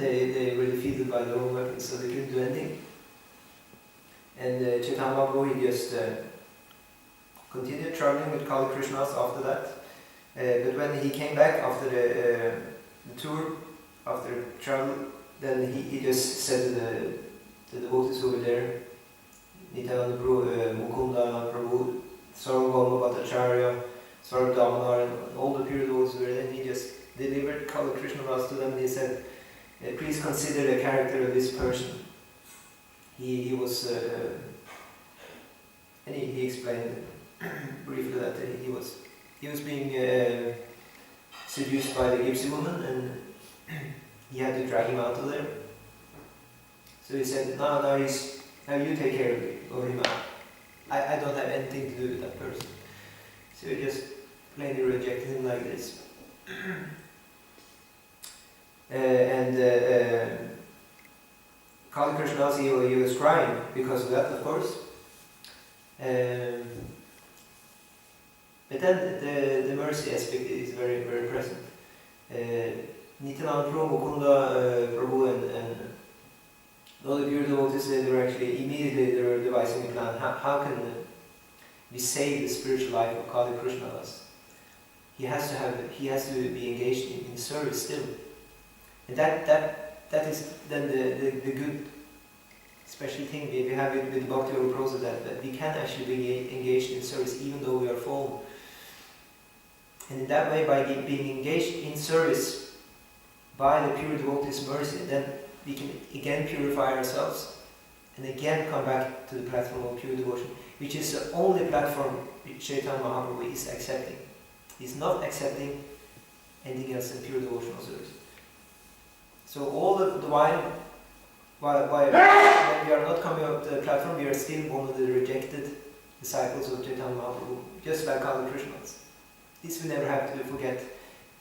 they were defeated by their own weapons, so they couldn't do anything. And Chaitanya Mahaprabhu, he just continued traveling with Kali Krishnas after that. But when he came back after the tour, after travel, then he just said to the devotees over there, Nityananda Prabhu, Mukunda Prabhu, Sarvabhauma Bhattacharya, Svarab Damodar, and all the pure devotees were there, and he just delivered Kali Krishnas to them, and he said, please consider the character of this person. He was, and he explained briefly that he was being seduced by the gypsy woman, and he had to drag him out of there. So he said, now you take care of him. I don't have anything to do with that person. So he just plainly rejected him like this. Kali Krishnas, he was crying because of that, of course. But then the mercy aspect is very, very present. Nityananda Prabhu, Mukunda Prabhu, and all the pure devotees, they were actually immediately devising a plan. How can we save the spiritual life of Kali Krishnas? He has to be engaged in service still, and that is then the good special thing we have it with Bhakti Yoga process, that we can actually be engaged in service even though we are fallen. And in that way, by being engaged in service by the pure devotee's mercy, then we can again purify ourselves and again come back to the platform of pure devotion, which is the only platform which Chaitanya Mahaprabhu is accepting. He's not accepting anything else than pure devotional service. So all the while when we are not coming up to the platform, we are still one of the rejected disciples of Chaitanya Mahaprabhu, just like Kali Krishnas. This we never have to forget,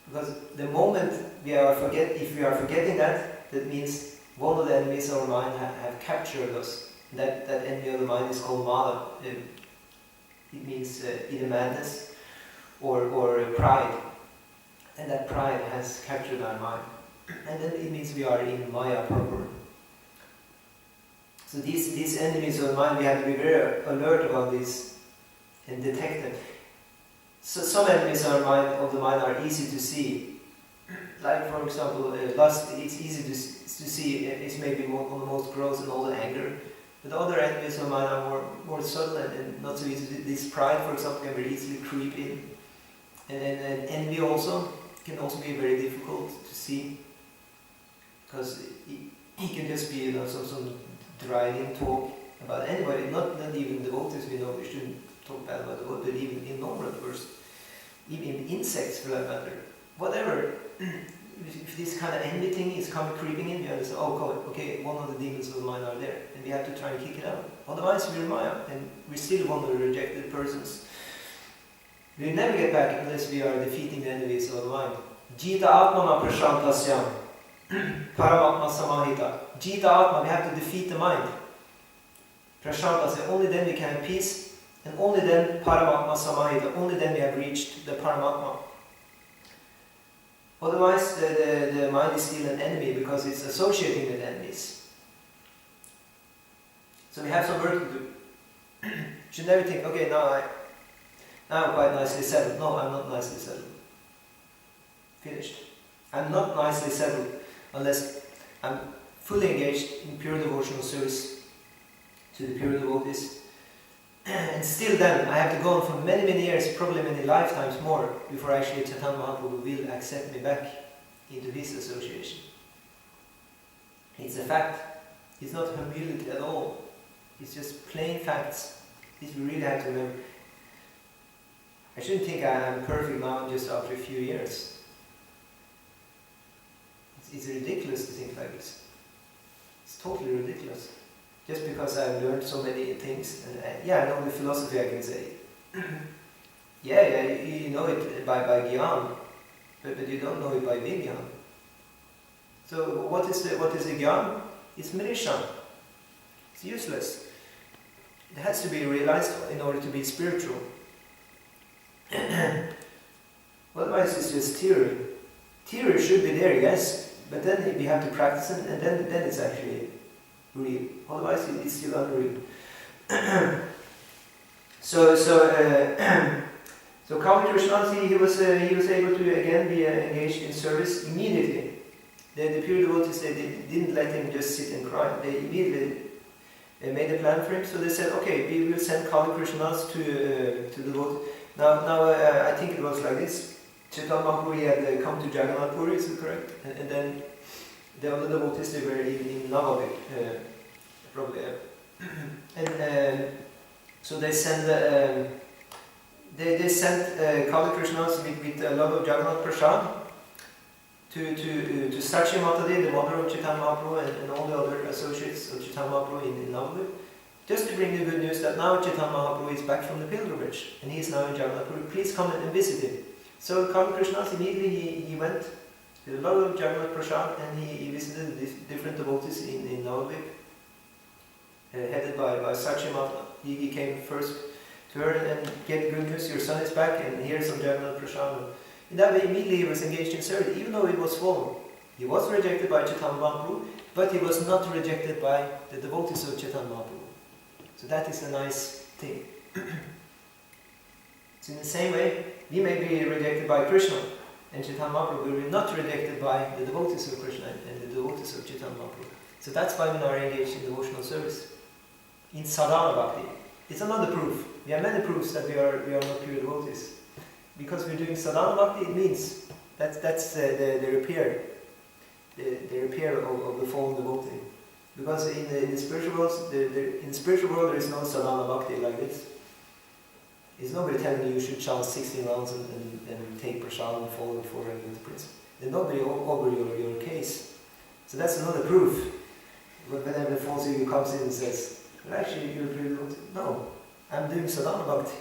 because the moment if we are forgetting that means one of the enemies of our mind have captured us. That enemy of the mind is called Mala. It means either madness or pride, and that pride has captured our mind, and then it means we are in Maya proper. So these enemies of the mind, we have to be very alert about this and detect them. So some enemies of the mind are easy to see. Like for example, lust. It's easy to see. It's maybe one of the most gross and all the anger. But the other enemies of the mind are more subtle and not so easy. This pride, for example, can very easily creep in, and envy also can also be very difficult to see, because it can just be some driving talk about anybody, not even devotees. We know we shouldn't talk bad about devotees, but even in normal person, even insects for that matter, whatever. If this kind of envy thing is creeping in, we understand, okay, one of the demons of the mind are there, and we have to try and kick it out. Otherwise we're Maya, and we're still one of the rejected persons. We'll never get back unless we are defeating the enemies of the mind. Jita Atmana Prashantasyam Paramatma Samahita. Jita Atma, we have to defeat the mind. Prashantasya, only then we can have peace, and only then Paramatma Samahita, only then we have reached the Paramatma. Otherwise, the mind is still an enemy because it's associating with enemies. So we have some work to do. You should never think, okay, now I'm quite nicely settled. No, I'm not nicely settled. Finished. I'm not nicely settled unless I'm fully engaged in pure devotional service to the pure devotees. And still then, I have to go on for many, many years, probably many lifetimes more, before actually Chaitanya Mahaprabhu will accept me back into his association. It's a fact. It's not humility at all. It's just plain facts. This we really have to remember. I shouldn't think I'm perfect now just after a few years. It's ridiculous to think like this. It's totally ridiculous. Just because I've learned so many things, and I know the philosophy, I can say. You know it by Gyan, but you don't know it by Vigyan. So what is the Gyan? It's Mrishan. It's useless. It has to be realized in order to be spiritual. Otherwise it's just theory. Theory should be there, yes, But then we have to practice it, and then it's actually real. Otherwise, it's still unreal. So Kali Krishnadas, he was able to again be engaged in service immediately. The pure devotees, they didn't let him just sit and cry. They immediately made a plan for him. So they said, okay, we will send Kali Krishnadas to devote. Now I think it was like this. Chaitanya Mahaprabhu had come to Jagannath Puri, is it correct? And then the other devotees, they were in Navadvip, probably. And so they sent Kali Krishnadas with a lot of Jagannath Prasad to Sachi Matadi, the mother of Chaitanya Mahaprabhu, and all the other associates of Chaitanya Mahaprabhu in Navadvip, just to bring the good news that now Chaitanya Mahaprabhu is back from the pilgrimage and he is now in Jagannath Puri. Please come and visit him. So Kali Krishnadas immediately he went with a lot of Jagannath Prasad and he visited different devotees in Navadvip, headed by Sachi Mata. He came first to her and get good news, your son is back, and here's some Jagannath Prasad. In that way, immediately he was engaged in service, even though he was fallen. He was rejected by Chaitanya Mahaprabhu, but he was not rejected by the devotees of Chaitanya Mahaprabhu. So that is a nice thing. So in the same way, we may be rejected by Krishna and Chaitanya Mahaprabhu, we will not rejected by the devotees of Krishna and the devotees of Chaitanya Mahaprabhu. So that's why we are engaged in devotional service. In sadhana bhakti. It's another proof. We have many proofs that we are not pure devotees. Because we're doing sadhana bhakti, it means that's the repair. The repair of the fallen devotee. Because in the spiritual world, in the spiritual world there is no sadhana bhakti like this. There's nobody telling you should chant 16 rounds and take prasad and follow the four regular principles. There's nobody over your case. So that's another proof. But whenever the false ego comes in and says, well, actually you're pure devotee. No, I'm doing sadhana bhakti.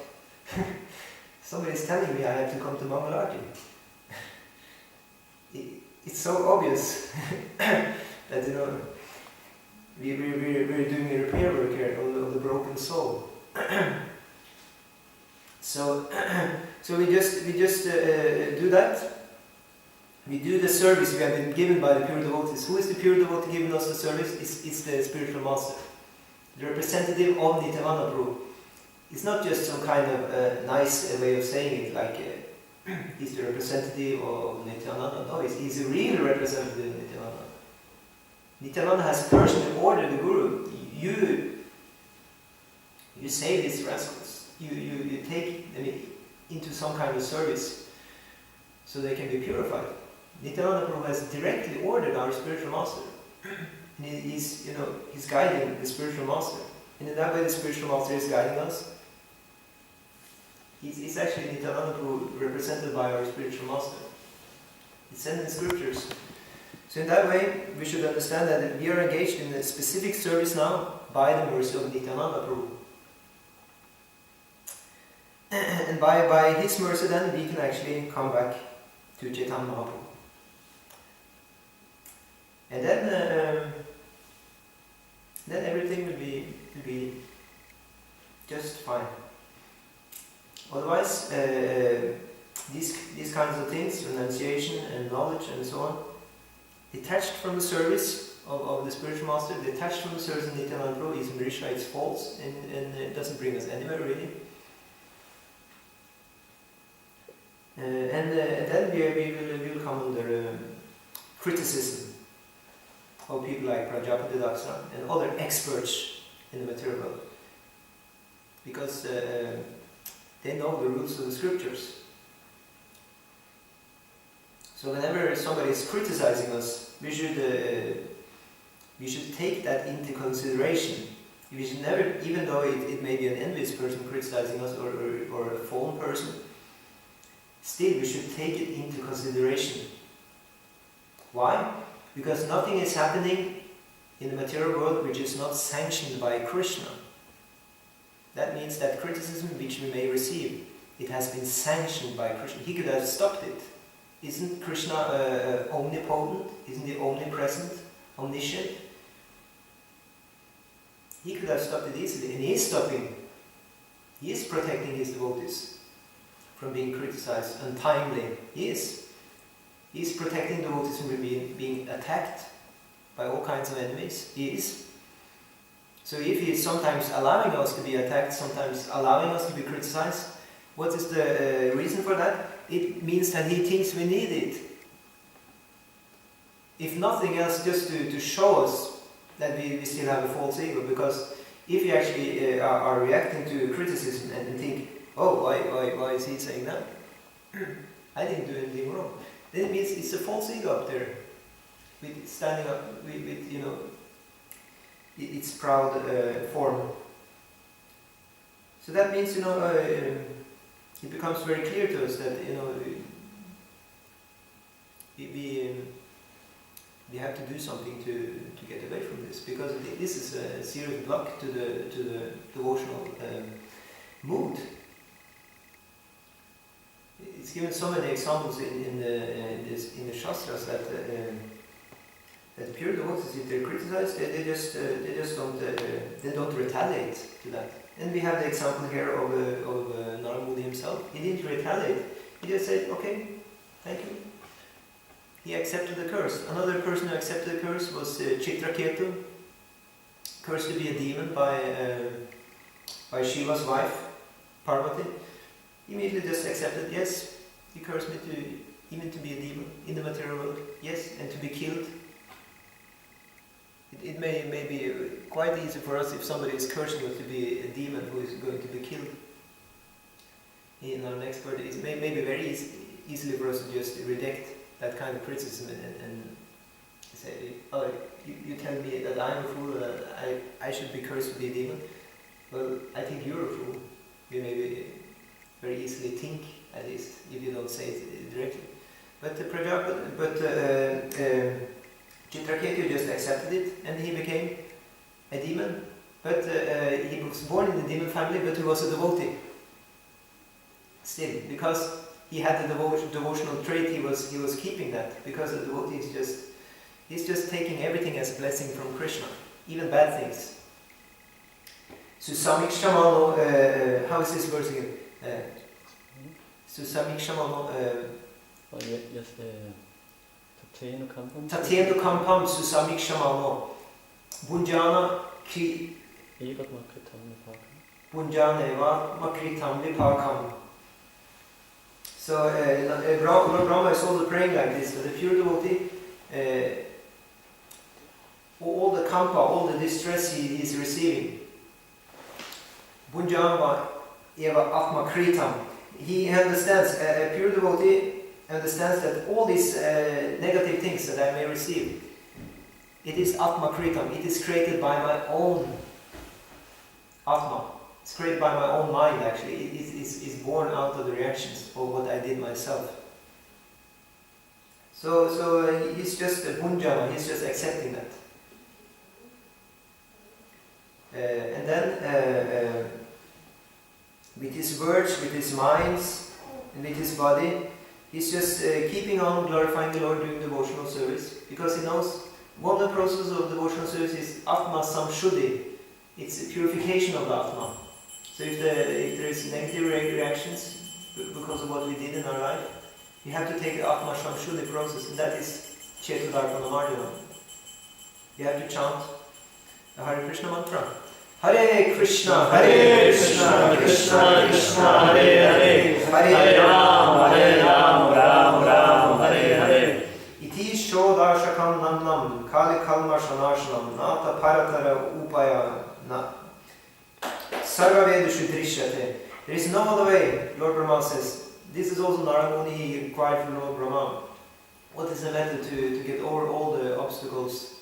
Somebody's telling me I have to come to Mangalarti. It's so obvious that we're doing a repair work here of the broken soul. So we just do that. We do the service we have been given by the pure devotees. Who is the pure devotee giving us the service? It's the spiritual master, the representative of Nityananda Prabhu. It's not just some kind of nice way of saying it, like he's the representative of Nityananda. No, he's a real representative of Nityananda. Nityananda has personally ordered the Guru, you save these rascals. You take them into some kind of service so they can be purified. Nityananda Prabhu has directly ordered our spiritual master. And he's guiding the spiritual master. And in that way the spiritual master is guiding us. It's actually Nityananda Prabhu represented by our spiritual master. It's said in the scriptures. So in that way, we should understand that we are engaged in a specific service now by the mercy of Nityananda Prabhu. And by his mercy then, we can actually come back to Chaitanya Mahaprabhu. And then everything will be just fine. Otherwise, these kinds of things, renunciation and knowledge and so on, detached from the service of the spiritual master, detached from the service of Nityananda Prabhu, is Mrisha, it's false, and it doesn't bring us anywhere really. And then we will come under criticism of people like Prajapati Daksa and other experts in the material world. Because they know the roots of the scriptures. So whenever somebody is criticizing us, we should take that into consideration. We should never, even though it may be an envious person criticizing us or a fallen person, still we should take it into consideration. Why? Because nothing is happening in the material world which is not sanctioned by Krishna. That means that criticism which we may receive, it has been sanctioned by Krishna. He could have stopped it. Isn't Krishna omnipotent? Isn't he omnipresent, omniscient? He could have stopped it easily, and he is stopping. He is protecting his devotees from being criticized untimely. He is. He's protecting devotees from being attacked by all kinds of enemies. He is. So if he is sometimes allowing us to be attacked, sometimes allowing us to be criticized, what is the reason for that? It means that he thinks we need it. If nothing else, just to show us that we still have a false ego. Because if you actually are reacting to criticism and think, oh, why is he saying that? I didn't do anything wrong. Then it means it's a false ego up there, with standing up with its proud form. So that means it becomes very clear to us that we have to do something to get away from this, because this is a serious block to the devotional mood. It's given so many examples in the Shastras that pure devotees, if they're criticized, they just don't retaliate to that. And we have the example here of Narada Muni himself. He didn't retaliate. He just said, "Okay, thank you." He accepted the curse. Another person who accepted the curse was Chitraketu, cursed to be a demon by Shiva's wife, Parvati. He immediately just accepted, yes, he cursed me to be a demon in the material world, yes, and to be killed. It may be quite easy for us if somebody is cursing us to be a demon who is going to be killed in our next birth. It may be very easily for us to just reject that kind of criticism and say, oh, you tell me that I'm a fool, that I should be cursed to be a demon. Well, I think you're a fool. You maybe very easily think, at least, if you don't say it directly. But Chitraketu just accepted it, and he became a demon. But he was born in the demon family, but he was a devotee. Still, because he had the devotional trait, he was keeping that. Because the devotee he's just taking everything as a blessing from Krishna, even bad things. Susamikshamo, how is this verse again? Susamikshamo. Yes, Tatenu kampam susamikshamo. Bunjana ki. Bunjana eva makritam vipakam. So Lord Brahma is also praying like this, that the pure devotee, all the kampa, all the distress he is receiving, Bunjana eva atmakritam. He understands, a pure devotee understands that all these negative things that I may receive, it is atmakritam, it is created by my own atma. It's created by my own mind, actually. It is born out of the reactions of what I did myself. So he's just a bunjana, he's just accepting that. And then with his words, with his minds, and with his body, he's just keeping on glorifying the Lord during devotional service, because he knows one of the processes of devotional service is Atma Samshuddhi. It's a purification of the Atma. So if there is negative reactions because of what we did in our life, we have to take the Atma Samshuddhi process, and that is Chetudarpana Marjana. We have to chant the Hare Krishna mantra. Hare Krishna, Krishna Krishna, Hare Hare, Hare Ram, Ram, Hare Hare. Iti Shodashakam Namnam, Kali Kalma Shanashanam, Nata Paratara Upaya Na. Sarva Vedashu Drishyate. There is no other way, Lord Brahma says. This is also Narada Muni, he inquired from Lord Brahma. What is the method to get over all the obstacles,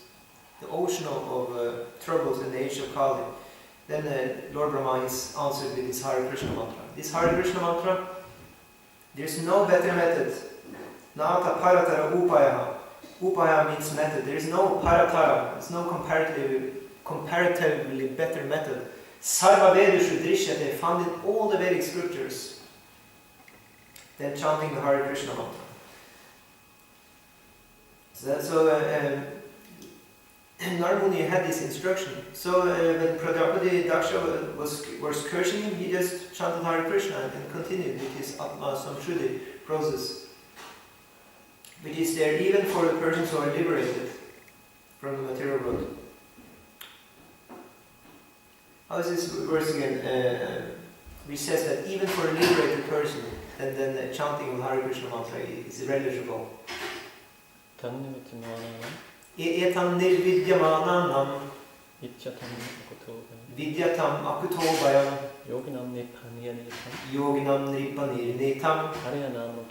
the ocean of troubles in the age of Kali? Then Lord Brahma is answered with his Hare Krishna mantra. This Hare Krishna mantra, there is no better method. Nata paratara upaya. Upaya means method. There is no paratara, there is no comparatively better method. Sarva Vedashu Drishyate, found in all the Vedic scriptures, than chanting the Hare Krishna mantra. So Narada Muni had this instruction. So when Prajapati Daksha was cursing him, he just chanted Hare Krishna and continued with his Atma Samshuddhi process. which is there even for the persons who are liberated from the material world. How is this verse again? Which says that even for a liberated person, then the chanting of Hare Krishna mantra is eligible. Etam nirvidyamananam vidyatam akutobhayam yoginam nripanirnitam harinamanu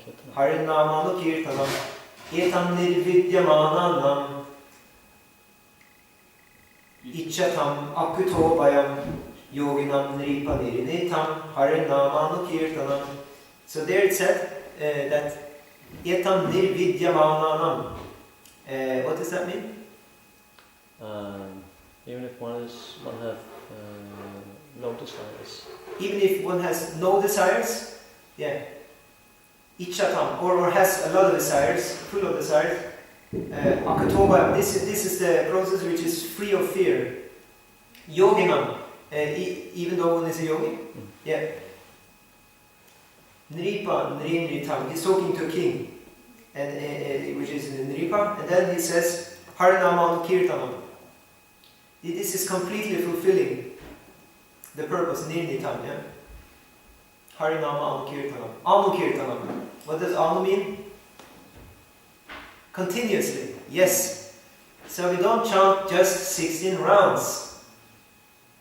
etam nirvidyamananam ichyatam akutobhayam yoginam nripanirnitam harinamanu. So there it said that etam nirvidyamananam. What does that mean? Even if one has no desires. Even if one has no desires, yeah. Ichyatam, or has a lot of desires, full of desires. Akatoba, this is the process which is free of fear. Yoginam, even though one is a yogi, yeah. Nripa, Nritam, he's talking to a king, and which is in the Nripa, and then he says, Harinamanu Kirtanam. This is completely fulfilling the purpose, Nirnitam, yeah? Harinama Anu Kirtanam. Anu Kirtanam. What does Anu mean? Continuously, yes. So we don't chant just 16 rounds.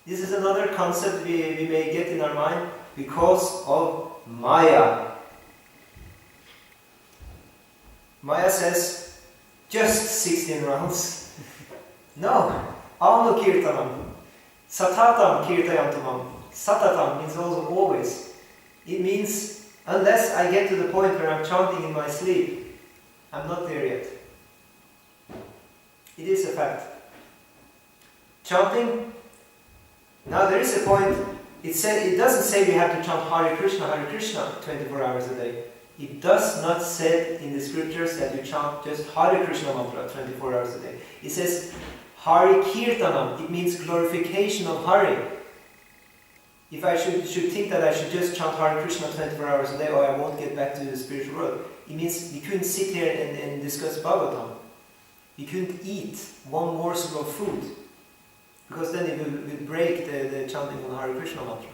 This is another concept we may get in our mind because of Maya. Maya says, just 16 rounds. No. Anu Kirtanam. Satatam Kirtayantamam. Satatam means also always. It means, unless I get to the point where I'm chanting in my sleep, I'm not there yet. It is a fact. Chanting, now there is a point, it doesn't say we have to chant Hare Krishna 24 hours a day. It does not say in the scriptures that you chant just Hare Krishna mantra 24 hours a day. It says Hare Kirtanam, it means glorification of Hare. If I should think that I should just chant Hare Krishna 24 hours a day or I won't get back to the spiritual world, it means we couldn't sit here and discuss Bhagavatam. We couldn't eat one morsel of food, because then it will break the chanting of Hare Krishna mantra.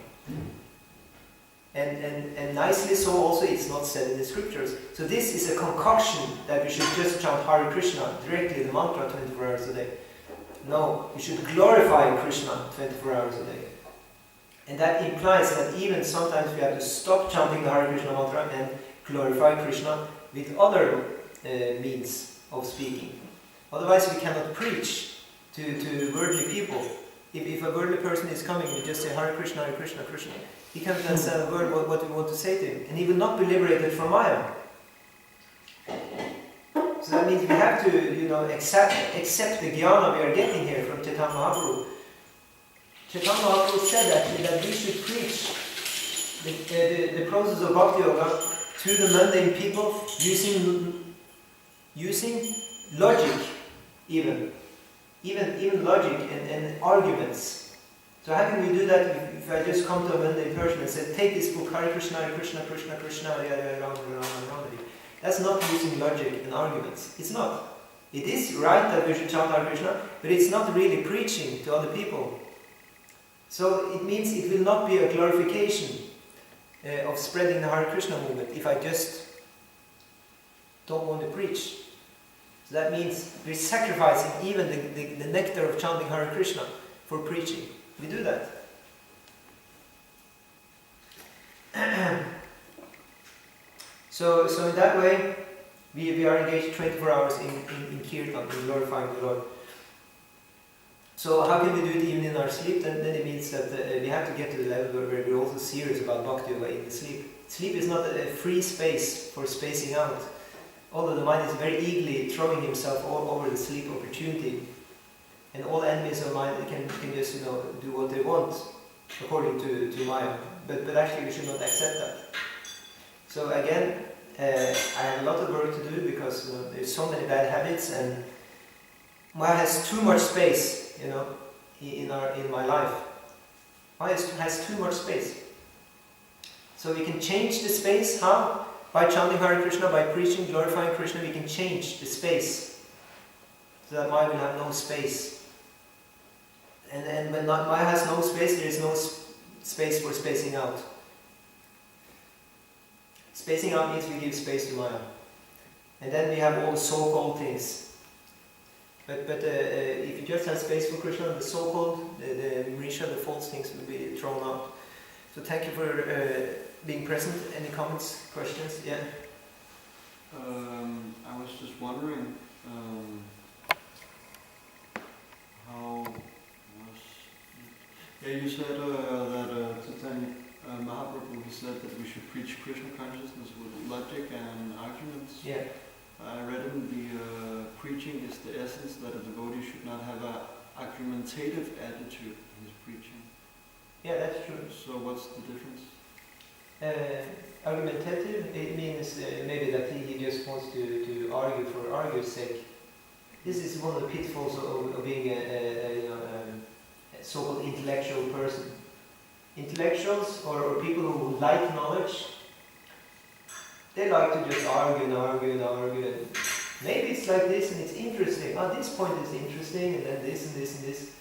And nicely so also it's not said in the scriptures. So this is a concoction that we should just chant Hare Krishna directly, the mantra 24 hours a day. No, we should glorify Krishna 24 hours a day. And that implies that even sometimes we have to stop chanting the Hare Krishna mantra and glorify Krishna with other means of speaking. Otherwise we cannot preach to worldly people. If a worldly person is coming, we just say Hare Krishna, Krishna. He can't understand a word what we want to say to him. And he will not be liberated from Maya. So that means we have to, accept the jnana we are getting here from Chaitanya Mahaprabhu. Chaitanya Mahaprabhu said that we should preach the process of Bhakti Yoga to the mundane people using logic, even logic and arguments. So how can we do that if I just come to a mundane person and say, take this book, Hare Krishna, Krishna, Rama. That's not using logic and arguments. It's not. It is right that we should chant Hare Krishna, but it's not really preaching to other people. So it means it will not be a glorification of spreading the Hare Krishna movement if I just don't want to preach. So that means we're sacrificing even the nectar of chanting Hare Krishna for preaching. We do that. So in that way, we are engaged 24 hours in kirtan, in glorifying the Lord. So how can we do it even in our sleep? Then it means that we have to get to the level where we're also serious about Bhakti Yoga in the sleep. Sleep is not a free space for spacing out. Although the mind is very eagerly throwing himself all over the sleep opportunity. And all enemies of mind can just do what they want according to Maya. But actually we should not accept that. So again, I have a lot of work to do because there's so many bad habits, and Maya has too much space, in my life. Maya has too much space. So we can change the space. How? By chanting Hare Krishna, by preaching, glorifying Krishna, we can change the space. So that Maya will have no space. And when Maya has no space, there is no space for spacing out. Spacing out means we give space to Maya. And then we have all the so-called things. But if you just have space for Krishna, the so-called, the Mrisha, the false things will be thrown out. So thank you for being present. Any comments, questions? Yeah? I was just wondering how was... Yeah, you said that Chaitanya Mahaprabhu, he said that we should preach Krishna consciousness with logic and arguments. Yeah. I read in the preaching is the essence that a devotee should not have an argumentative attitude in his preaching. Yeah, that's true. So what's the difference? Argumentative, it means maybe that he just wants to argue for arguing's sake. This is one of the pitfalls of being a so-called intellectual person. Intellectuals or people who like knowledge, they like to just argue and argue and argue. And maybe it's like this and it's interesting. Oh, this point is interesting, and then this and this and this.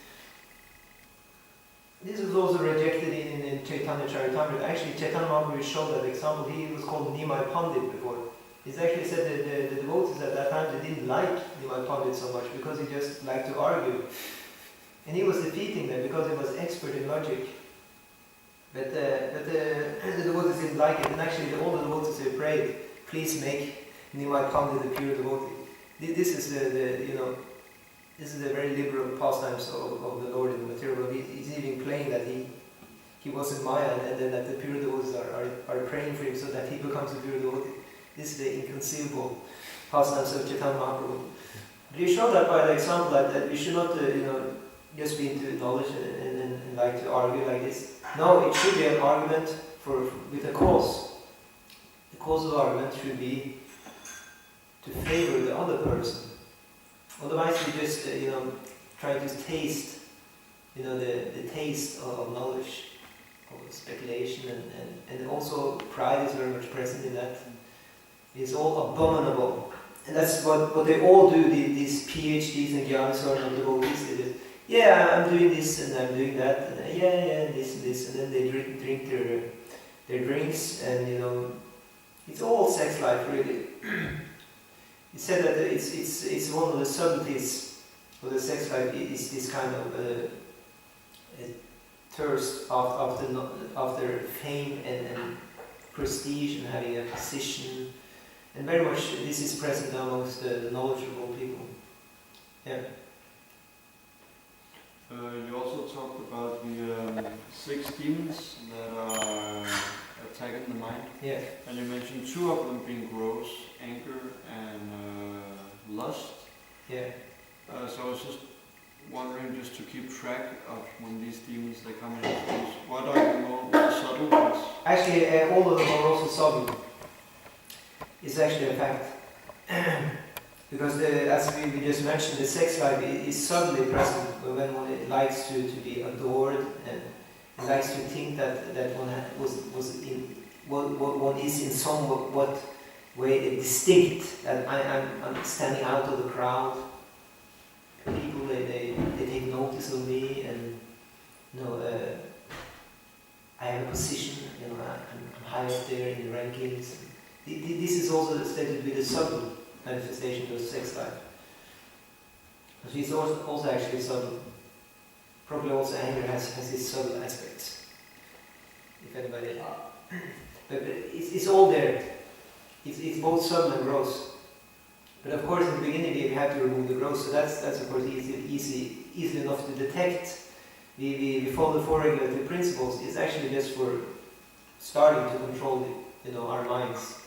This was also rejected in Chaitanya Charitamrita. Actually, Chaitanya Mahaprabhu showed that example. He was called Nimai Pandit before. He's actually said that the devotees at that time, they didn't like Nimai Pandit so much because he just liked to argue. And he was defeating them because he was expert in logic. But the devotees didn't like it. And actually, all the devotees they prayed, please make Nimai Pandit a pure devotee. This is this is the very liberal pastimes of the Lord in the material world. He's even playing that he wasn't Maya, and then that the pure devotees are praying for him so that he becomes a pure devotee. This is the inconceivable pastimes of Chaitanya Mahaprabhu. But you show that by the example that we should not just be into knowledge and like to argue like this. No, it should be an argument with a cause. The cause of the argument should be to favor the other person. Otherwise, we just try to taste, the taste of knowledge, of speculation, and also pride is very much present in that. It's all abominable, and that's what they all do. These PhDs and Gyanisarna devotees, they just, yeah, I'm doing this and I'm doing that, and yeah, this, and then they drink their drinks, and it's all sex life really. He said that it's one of the subtleties of the sex life is this kind of thirst after fame and prestige and having a position, and very much this is present amongst the knowledgeable people. Yeah. You also talked about the 6 demons that are attacking the mind. Yeah. And you mentioned 2 of them being gross, anger and lust. Yeah. So I was just wondering, just to keep track of when these demons they come in, what are the more subtle ones? Actually, all of them are also subtle. It's actually a fact. Because as we just mentioned, the sex life is subtly present when one likes to be adored and likes to think that one is in somewhat way distinct, that I'm standing out of the crowd. People they take notice of me, and I have a position. I'm high up there in the rankings. This is also stated with a subtle manifestation of sex life. So it's also actually subtle. Probably also anger has its subtle aspects. If anybody, but it's all there. It's both subtle and gross. But of course, in the beginning, we have to remove the gross. So that's of course easy enough to detect. We follow the 4 regulative principles. It's actually just for starting to control our minds.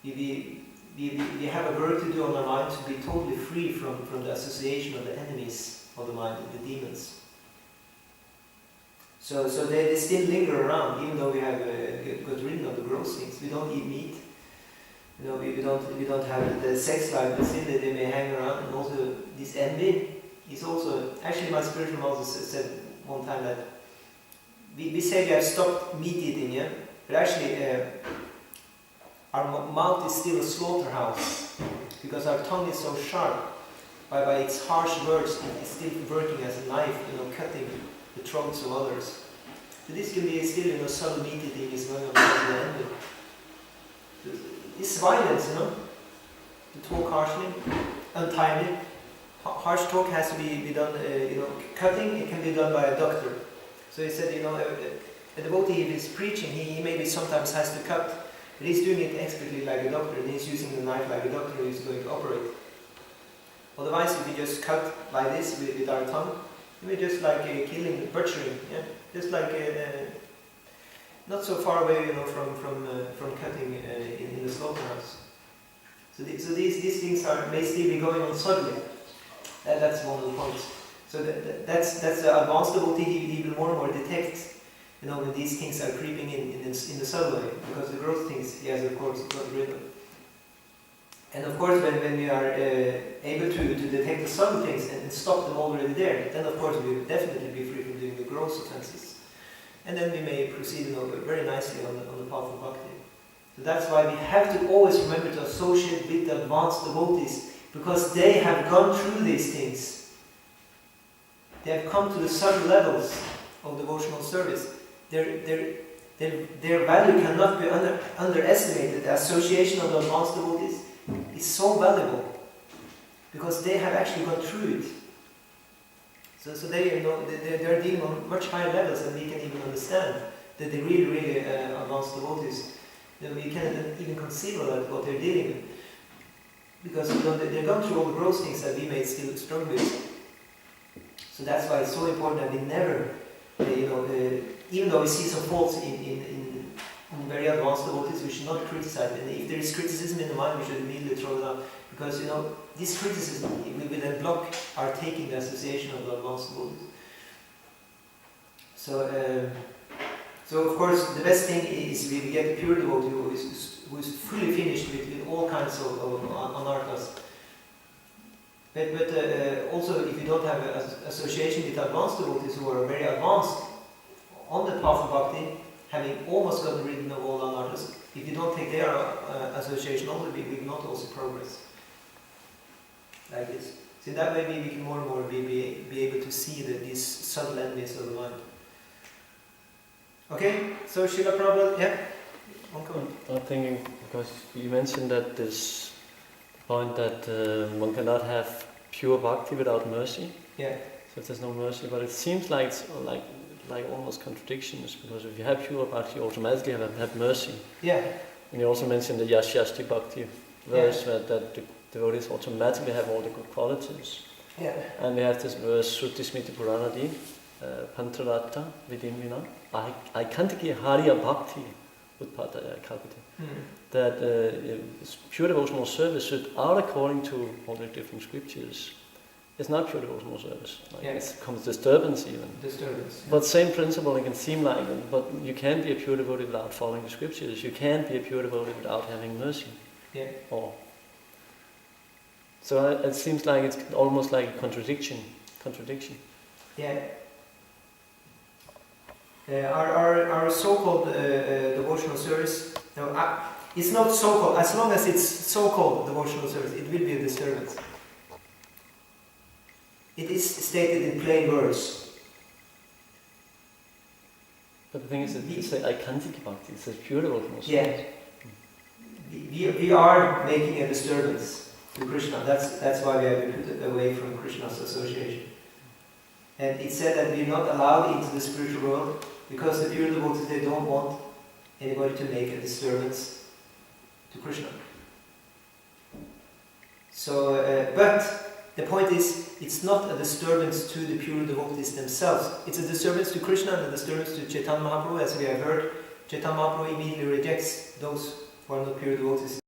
We have a work to do on our mind to be totally free from the association of the enemies of the mind, the demons. So they still linger around, even though we have got rid of the gross things. We don't eat meat. We don't have the sex life, but still they may hang around. And also this envy is also, actually my spiritual master said one time that we say we have stopped meat eating, yeah? But actually our mouth is still a slaughterhouse, because our tongue is so sharp. By its harsh words, it's still working as a knife, cutting the throats of others. So this can be still, subtle meaty thing is going on at the end. It's violence, to talk harshly, untimely. Harsh talk has to be done, cutting, it can be done by a doctor. So he said, a devotee, if he's preaching, he maybe sometimes has to cut, but he's doing it expertly like a doctor, and he's using the knife like a doctor who's going to operate. Otherwise, if we just cut like this with our tongue, we're just like killing, butchering, yeah? Just like not so far away, from cutting in the slaughterhouse. So these things may still be going on subtly. That's one of the points. So that's the advanced devotee. He will more and more detect, when these things are creeping in the subtle way, because the gross things he has, of course, got rid of. And of course, when we are able to detect the subtle things and stop them already there, then of course we will definitely be free from doing the gross offenses. And then we may proceed very nicely on the path of bhakti. So that's why we have to always remember to associate with the advanced devotees, because they have gone through these things. They have come to the subtle levels of devotional service. Their value cannot be underestimated. The association of the advanced devotees is so valuable, because they have actually gone through it. So they're dealing on much higher levels than we can even understand. That they really advanced devotees. We can't even conceive of what they're dealing with, because they've gone through all the gross things that we may still struggle with. So that's why it's so important that we never, even though we see some faults in very advanced devotees, we should not criticize. And if there is criticism in the mind, we should immediately throw it out. Because, this criticism will then block our taking the association of the advanced devotees. So of course, the best thing is we get a pure devotee who is fully finished with all kinds of anarthas. But also, if you don't have an association with advanced devotees who are very advanced on the path of bhakti, having almost gotten rid of all anarthas, if you don't take their association also, we will not also progress like this. So in that way, we can more and more be able to see these subtle enemies of the mind. Okay, so Srila Prabhupada, yeah? One comment. I'm thinking, because you mentioned that this point that one cannot have pure bhakti without mercy. Yeah. So there's no mercy, but it seems like it's like almost contradictions, because if you have pure bhakti, you automatically have mercy. Yeah. And you also mentioned the yashasti bhakti verse, that the devotees automatically have all the good qualities. Yeah. And we have this verse, Shruti Smriti Puranadi, Pantraratta Vidimvina, Aikantiki Hariya Bhakti Utpadaya Kalpiti. That pure devotional service should, out according to all the different scriptures, it's not pure devotional service. It comes disturbance even. Disturbance. But same principle, it can seem like, but you can't be a pure devotee without following the scriptures. You can't be a pure devotee without having mercy. Yeah. So it seems like it's almost like a contradiction. Yeah. Our so-called devotional service, it's not so-called. As long as it's so-called devotional service, it will be a disturbance. It is stated in plain words. But the thing is, it says Aikantiki Bhakti, it says pure devotional service. Yeah. We are making a disturbance to Krishna. That's why we have been put away from Krishna's association. And it said that we are not allowed into the spiritual world because the pure devotees, they don't want anybody to make a disturbance to Krishna. So, but the point is, it's not a disturbance to the pure devotees themselves. It's a disturbance to Krishna and a disturbance to Chaitanya Mahaprabhu. As we have heard, Chaitanya Mahaprabhu immediately rejects those who are not pure devotees.